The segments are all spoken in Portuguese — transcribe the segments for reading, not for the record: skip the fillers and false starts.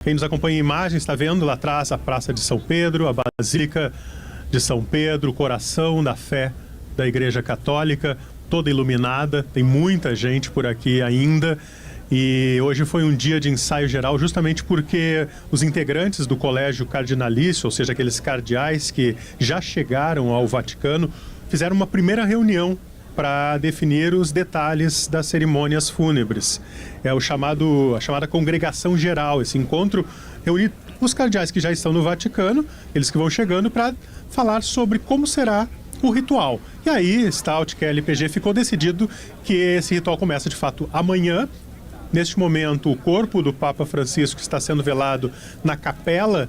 Quem nos acompanha em imagens está vendo lá atrás a Praça de São Pedro, a Basílica de São Pedro, o coração da fé da Igreja Católica, toda iluminada. Tem muita gente por aqui ainda. E hoje foi um dia de ensaio geral justamente porque os integrantes do Colégio Cardinalício, ou seja, aqueles cardeais que já chegaram ao Vaticano, fizeram uma primeira reunião para definir os detalhes das cerimônias fúnebres. É a chamada congregação geral. Esse encontro reúne os cardeais que já estão no Vaticano, eles que vão chegando, para falar sobre como será o ritual. E aí, Stout, Kelly, PG, ficou decidido que esse ritual começa de fato amanhã. Neste momento, o corpo do Papa Francisco está sendo velado na capela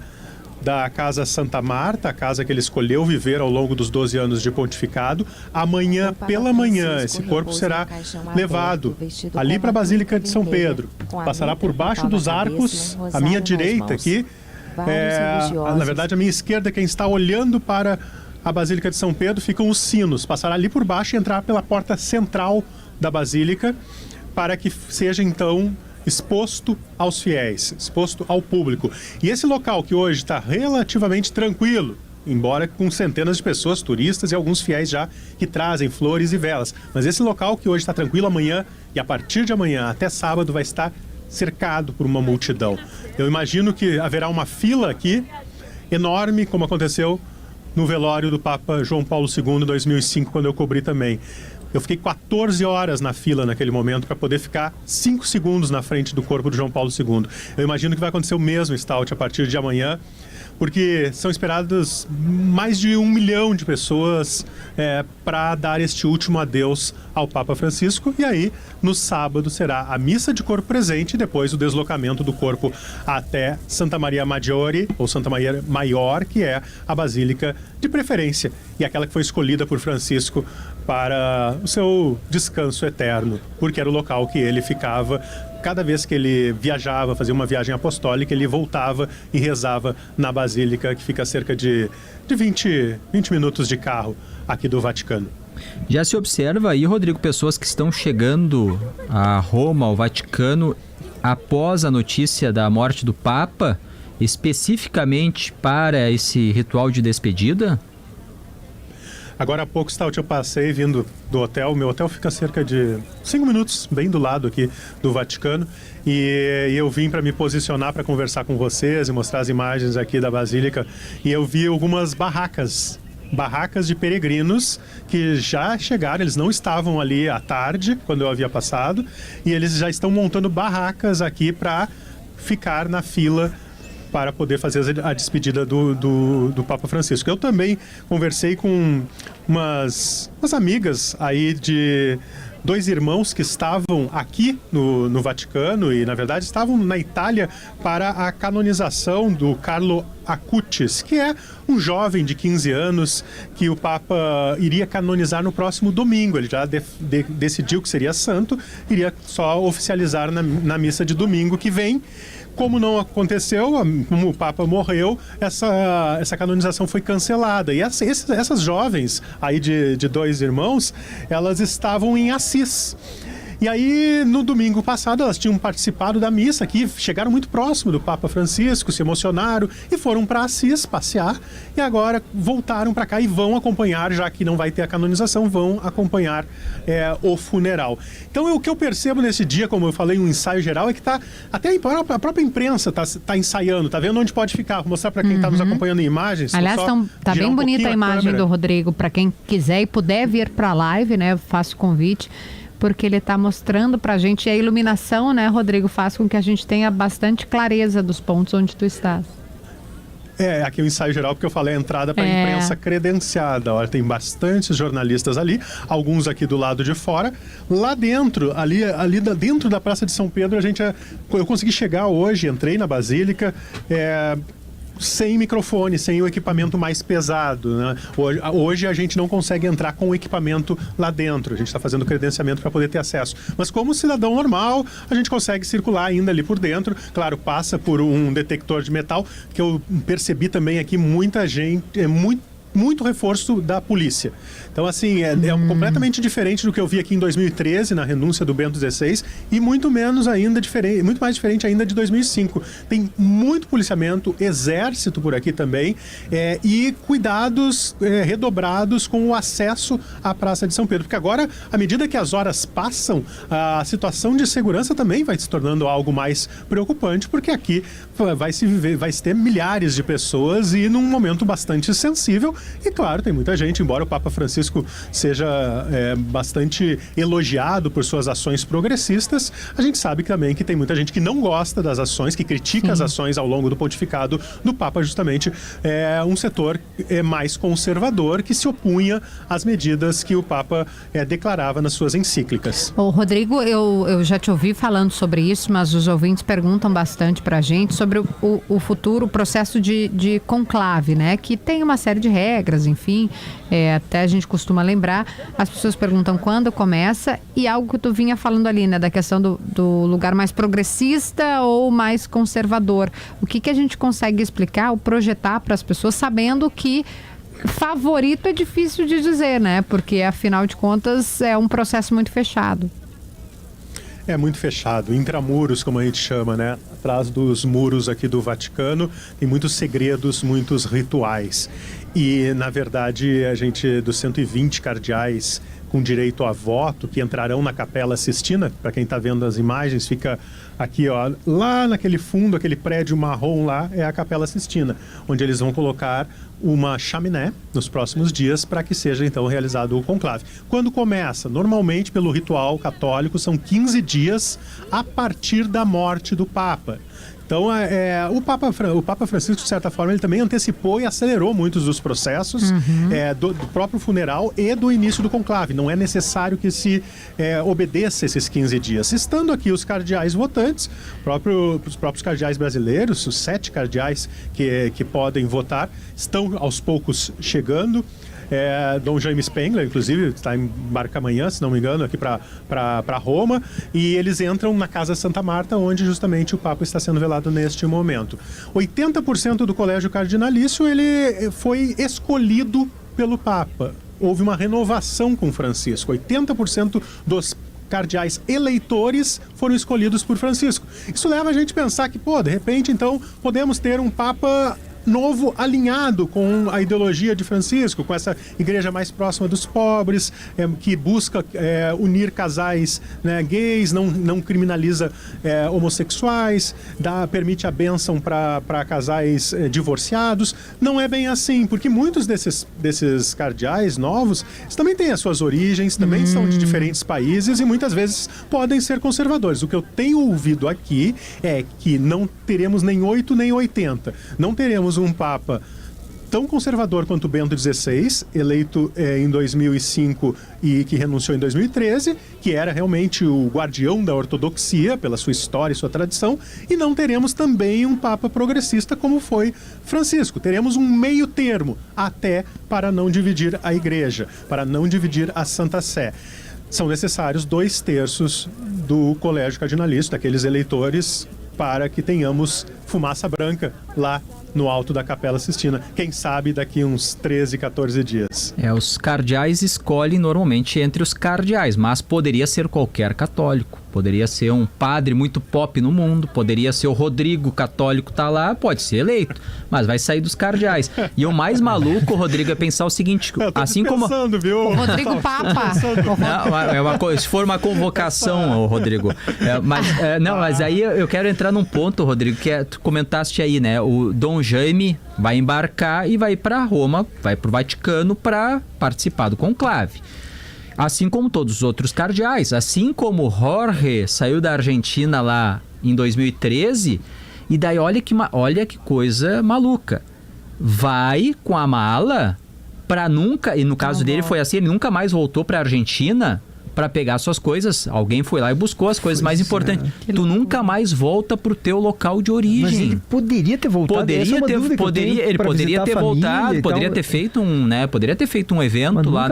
da Casa Santa Marta, a casa que ele escolheu viver ao longo dos 12 anos de pontificado. Amanhã, pela manhã, esse corpo será levado ali para a Basílica de São Pedro. Passará por baixo dos arcos, à minha direita aqui. Na verdade, à minha esquerda, quem está olhando para a Basílica de São Pedro, ficam os sinos. Passará ali por baixo e entrar pela porta central da Basílica, para que seja, então, exposto aos fiéis, exposto ao público. E esse local que hoje está relativamente tranquilo, embora com centenas de pessoas, turistas e alguns fiéis já que trazem flores e velas. Mas esse local que hoje está tranquilo, amanhã e a partir de amanhã até sábado vai estar cercado por uma multidão. Eu imagino que haverá uma fila aqui enorme, como aconteceu no velório do Papa João Paulo II em 2005, quando eu cobri também. Eu fiquei 14 horas na fila naquele momento para poder ficar 5 segundos na frente do corpo de João Paulo II. Eu imagino que vai acontecer o mesmo, Stout, a partir de amanhã, porque são esperadas mais de 1 milhão de pessoas para dar este último adeus ao Papa Francisco. E aí, no sábado, será a missa de corpo presente e depois o deslocamento do corpo até Santa Maria Maggiore, ou Santa Maria Maior, que é a basílica de preferência e aquela que foi escolhida por Francisco para o seu descanso eterno, porque era o local que ele ficava. Cada vez que ele viajava, fazia uma viagem apostólica, ele voltava e rezava na Basílica, que fica a cerca de 20 minutos de carro aqui do Vaticano. Já se observa aí, Rodrigo, pessoas que estão chegando a Roma, ao Vaticano, após a notícia da morte do Papa, especificamente para esse ritual de despedida? Agora há pouco, Stout, eu passei vindo do hotel. Meu hotel fica a cerca de 5 minutos, bem do lado aqui do Vaticano. E eu vim para me posicionar para conversar com vocês e mostrar as imagens aqui da Basílica. E eu vi algumas barracas de peregrinos que já chegaram. Eles não estavam ali à tarde, quando eu havia passado. E eles já estão montando barracas aqui para ficar na fila para poder fazer a despedida do Papa Francisco. Eu também conversei com umas amigas aí de 2 irmãos que estavam aqui no Vaticano e, na verdade, estavam na Itália para a canonização do Carlo Acutis, que é um jovem de 15 anos que o Papa iria canonizar no próximo domingo. Ele já decidiu que seria santo, iria só oficializar na missa de domingo que vem. Como não aconteceu, como o Papa morreu, essa canonização foi cancelada. E essas jovens aí de 2 irmãos, elas estavam em Assis. E aí, no domingo passado, elas tinham participado da missa aqui, chegaram muito próximo do Papa Francisco, se emocionaram e foram para Assis passear. E agora voltaram para cá e vão acompanhar, já que não vai ter a canonização, vão acompanhar o funeral. Então, o que eu percebo nesse dia, como eu falei, um ensaio geral, é que até a própria imprensa tá ensaiando, tá vendo onde pode ficar. Vou mostrar para quem está nos acompanhando em imagens. Aliás, tá bem bonita a imagem do Rodrigo, para quem quiser e puder vir para a live, né? Faço o convite, porque ele está mostrando para a gente a iluminação, né, Rodrigo, faz com que a gente tenha bastante clareza dos pontos onde tu estás. Aqui é o ensaio geral, porque eu falei a entrada para a imprensa credenciada. Olha, tem bastantes jornalistas ali, alguns aqui do lado de fora. Lá dentro, dentro da Praça de São Pedro, eu consegui chegar hoje, entrei na Basílica, sem microfone, sem o equipamento mais pesado, né? Hoje a gente não consegue entrar com o equipamento lá dentro. A gente está fazendo credenciamento para poder ter acesso. Mas como cidadão normal, a gente consegue circular ainda ali por dentro. Claro, passa por um detector de metal, que eu percebi também aqui muita gente, muito reforço da polícia. Então, assim, é completamente diferente do que eu vi aqui em 2013, na renúncia do Bento XVI, e muito menos ainda diferente, muito mais diferente ainda de 2005. Tem muito policiamento, exército por aqui também, e cuidados redobrados com o acesso à Praça de São Pedro. Porque agora, à medida que as horas passam, a situação de segurança também vai se tornando algo mais preocupante, porque aqui vai se ter milhares de pessoas e num momento bastante sensível. E claro, tem muita gente, embora o Papa Francisco seja bastante elogiado por suas ações progressistas, a gente sabe também que tem muita gente que não gosta das ações, que critica as ações ao longo do pontificado do Papa, justamente um setor mais conservador que se opunha às medidas que o Papa declarava nas suas encíclicas. Ô, Rodrigo, eu já te ouvi falando sobre isso, mas os ouvintes perguntam bastante pra gente sobre o futuro, o processo de conclave, né? Que tem uma série de regras, enfim, até a gente costuma lembrar. As pessoas perguntam quando começa, e algo que tu vinha falando ali, né? Da questão do lugar mais progressista ou mais conservador. O que a gente consegue explicar ou projetar para as pessoas, sabendo que favorito é difícil de dizer, né? Porque, afinal de contas, é um processo muito fechado. É muito fechado, intramuros, como a gente chama, né? Atrás dos muros aqui do Vaticano, tem muitos segredos, muitos rituais. E, na verdade, a gente, dos 120 cardeais com direito a voto, que entrarão na Capela Sistina, para quem está vendo as imagens, fica aqui, ó, lá naquele fundo, aquele prédio marrom lá, é a Capela Sistina, onde eles vão colocar uma chaminé nos próximos dias para que seja então realizado o conclave. Quando começa? Normalmente, pelo ritual católico, são 15 dias a partir da morte do Papa. Então, o Papa Francisco, de certa forma, ele também antecipou e acelerou muitos dos processos do próprio funeral e do início do conclave. Não é necessário que se obedeça esses 15 dias. Estando aqui os cardeais votantes, os próprios cardeais brasileiros, os 7 cardeais que podem votar, estão aos poucos chegando. Dom Jaime Spengler, inclusive, está embarca amanhã, se não me engano, aqui para Roma, e eles entram na Casa Santa Marta, onde justamente o Papa está sendo velado neste momento. 80% do colégio cardinalício ele foi escolhido pelo Papa. Houve uma renovação com Francisco. 80% dos cardeais eleitores foram escolhidos por Francisco. Isso leva a gente a pensar que, de repente, então, podemos ter um Papa novo, alinhado com a ideologia de Francisco, com essa igreja mais próxima dos pobres, que busca unir casais, né, gays, não criminaliza homossexuais, permite a bênção para casais divorciados. Não é bem assim, porque muitos desses cardeais novos também têm as suas origens, também são de diferentes países e muitas vezes podem ser conservadores. O que eu tenho ouvido aqui é que não teremos nem 8 nem 80. Não teremos um Papa tão conservador quanto Bento XVI, eleito em 2005 e que renunciou em 2013, que era realmente o guardião da ortodoxia pela sua história e sua tradição, e não teremos também um Papa progressista como foi Francisco. Teremos um meio termo, até para não dividir a Igreja, para não dividir a Santa Sé. São necessários 2/3 do colégio cardinalício, daqueles eleitores, para que tenhamos fumaça branca lá no alto da Capela Sistina. Quem sabe daqui uns 13, 14 dias. Os cardeais escolhem normalmente entre os cardeais, mas poderia ser qualquer católico. Poderia ser um padre muito pop no mundo, poderia ser o Rodrigo católico, tá lá, pode ser eleito, mas vai sair dos cardeais. E o mais maluco, Rodrigo, é pensar o seguinte, assim como... Viu? O Rodrigo Papa. Não, se for uma convocação, Rodrigo. Mas aí eu quero entrar num ponto, Rodrigo, que tu comentaste aí, né? O Dom Jaime vai embarcar e vai para Roma, vai pro Vaticano para participar do conclave. Assim como todos os outros cardeais, assim como Jorge saiu da Argentina lá em 2013, e daí olha que coisa maluca. Vai com a mala para nunca, e no caso dele foi assim, ele nunca mais voltou para a Argentina para pegar suas coisas. Alguém foi lá e buscou as coisas mais importantes. Tu nunca mais volta pro teu local de origem. Mas ele poderia ter voltado. Ele poderia ter voltado, poderia ter feito um evento lá,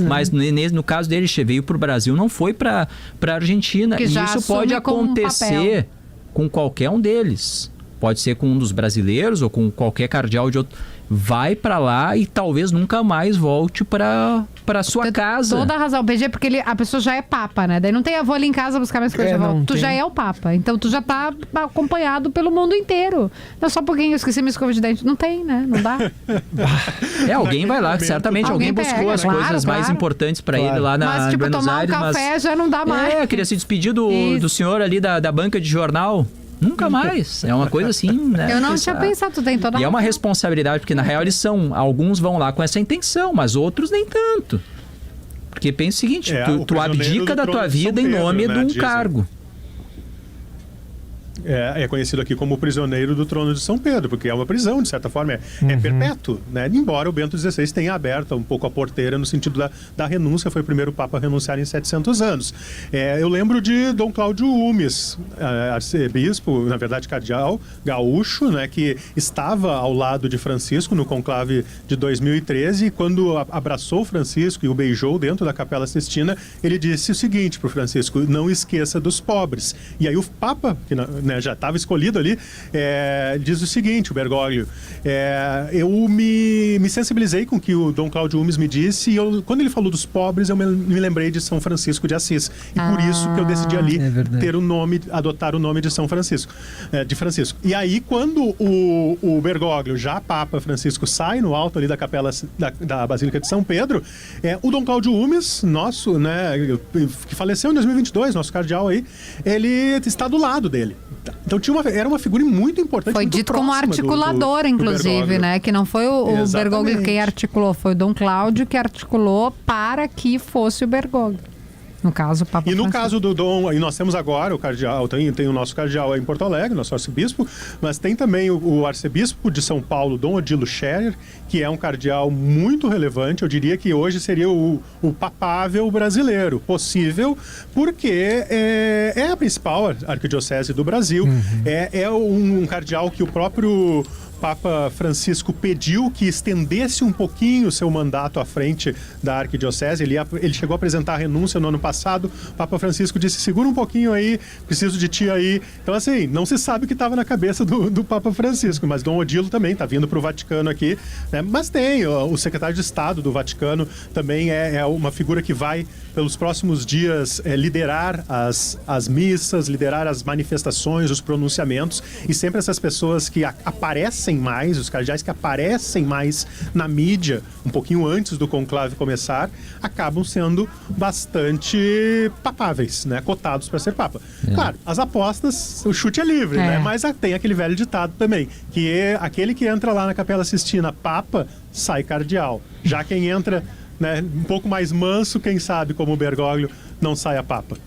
mas no caso dele, veio pro Brasil, não foi pra Argentina. E isso pode acontecer com qualquer um deles. pode ser com um dos brasileiros ou com qualquer cardeal de outro, vai para lá e talvez nunca mais volte para sua casa. Toda a razão, PG, porque a pessoa já é papa, né? Daí não tem, vou ali em casa buscar mais coisas de volta. Tu já é o papa, então tu já tá acompanhado pelo mundo inteiro. Não, só um pouquinho, eu esqueci minha escova de dente. Não tem, né? Não dá. Alguém vai lá, certamente alguém buscou as coisas mais importantes para ele lá na mas, tipo, Buenos tomar Aires. Um café já não dá mais. Eu queria se despedir do senhor ali da banca de jornal. Nunca mais. É uma coisa assim, né? Eu não tinha pensado, tu tem toda a E é uma responsabilidade, porque na real alguns vão lá com essa intenção, mas outros nem tanto. Porque pensa o seguinte, tu abdica da tua vida em nome de um cargo. É conhecido aqui como prisioneiro do trono de São Pedro, porque é uma prisão, de certa forma, é perpétuo, né? Embora o Bento XVI tenha aberto um pouco a porteira no sentido da renúncia, foi o primeiro Papa a renunciar em 700 anos. Eu lembro de Dom Cláudio Umes, arcebispo, na verdade cardeal, gaúcho, né? Que estava ao lado de Francisco no conclave de 2013 e quando abraçou Francisco e o beijou dentro da Capela Sistina, ele disse o seguinte para o Francisco: não esqueça dos pobres. E aí o Papa, que já estava escolhido ali, diz o seguinte, o Bergoglio: eu me sensibilizei com o que o Dom Cláudio Umes me disse e quando ele falou dos pobres, eu me lembrei de São Francisco de Assis. E por isso que eu decidi ali adotar o nome de São Francisco, de Francisco. E aí, quando o Bergoglio, já Papa Francisco, sai no alto ali da capela da Basílica de São Pedro, o Dom Cláudio Umes, nosso, né, que faleceu em 2022, nosso cardeal aí, ele está do lado dele. Então era uma figura muito importante. Foi dito como articulador, inclusive, né? Que não foi o Bergoglio quem articulou, foi o Dom Cláudio que articulou para que fosse o Bergoglio. No caso, o Papa Francisco. No caso do Dom, e nós temos agora o cardeal, tem o nosso cardeal em Porto Alegre, nosso arcebispo, mas tem também o arcebispo de São Paulo, Dom Odilo Scherer, que é um cardeal muito relevante. Eu diria que hoje seria o papável brasileiro, possível, porque é a principal arquidiocese do Brasil. É um cardeal que o próprio Papa Francisco pediu que estendesse um pouquinho o seu mandato à frente da arquidiocese. Ele chegou a apresentar a renúncia no ano passado. O Papa Francisco disse: segura um pouquinho aí, preciso de ti aí. Então, assim, não se sabe o que estava na cabeça do Papa Francisco, mas Dom Odilo também está vindo para o Vaticano aqui, né? Mas tem o secretário de Estado do Vaticano, também é uma figura que vai, pelos próximos dias, liderar as missas, liderar as manifestações, os pronunciamentos, e sempre essas pessoas que aparecem mais, os cardeais que aparecem mais na mídia, um pouquinho antes do conclave começar, acabam sendo bastante papáveis, né? Cotados para ser papa. Claro, as apostas, o chute é livre, né? Mas tem aquele velho ditado também, que aquele que entra lá na Capela Sistina papa, sai cardeal. Já quem entra, né, um pouco mais manso, quem sabe, como o Bergoglio, não sai a papa.